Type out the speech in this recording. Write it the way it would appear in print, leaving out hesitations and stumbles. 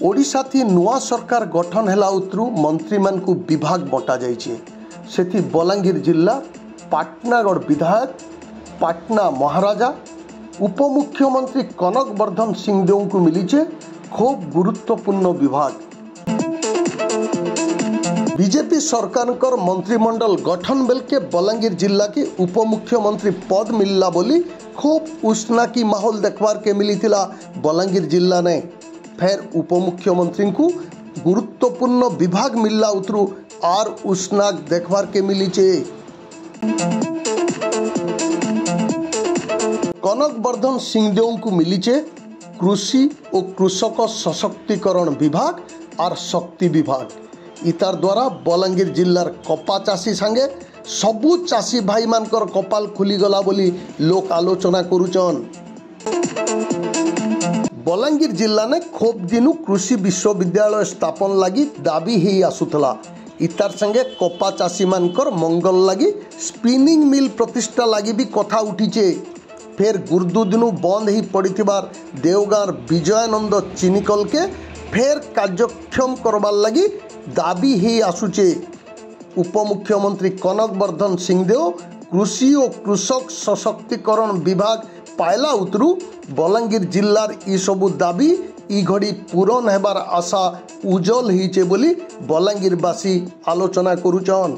ओडिशा थी नुआ सरकार गठन हैला उतरू मंत्री मान को विभाग बंटा जाइए। सेथि बलांगीर जिला पाटनागढ़ विधायक पाटना महाराजा उपमुख्यमंत्री कनक वर्धन सिंहदेव को मिलीचे खूब गुरुत्वपूर्ण विभाग। बीजेपी सरकार मंत्रिमंडल गठन बेल के बलांगीर जिला के उपमुख्यमंत्री पद मिलला बोली खूब उष्णा की माहौल देखबार के मिली थिला। बलांगीर जिला ने फिर उपमुख्यमंत्री को गुरुत्वपूर्ण विभाग मिलला उतरू आर उष्णा देखबार के मिली चे। कनक वर्धन सिंहदेव को मिली चे कृषि और कृषक सशक्तिकरण विभाग और शक्ति विभाग। इतार द्वारा बलांगीर जिलार कपा चाषी संगे सबू चाषी भाई मानकर कपाल खुलीगला बोली लोक आलोचना करुचन। बलांगीर जिला ने खूब दिनु कृषि विश्वविद्यालय स्थापन लगी दाबी ही आसुथला। इतार संगे कपा चाषी मानकर मंगल लगी स्पिनिंग मिल प्रतिष्ठा लगी भी कथा उठीचे। फिर गुर्दु दिनु बंद ही पड़िथिबार देवगांर विजयानंद चिनिकल के फिर कार्यक्षम करबार लगी दाबी ही आसुचे। उपमुख्यमंत्री कनक वर्धन सिंहदेव कृषि और कृषक सशक्तिकरण विभाग पायला उतरू बलांगीर जिलार ई सबु दाबी ई घड़ी पूरण हेबार आशा उज्जवल हिचे बोली बलांगीरवासी आलोचना करुचन।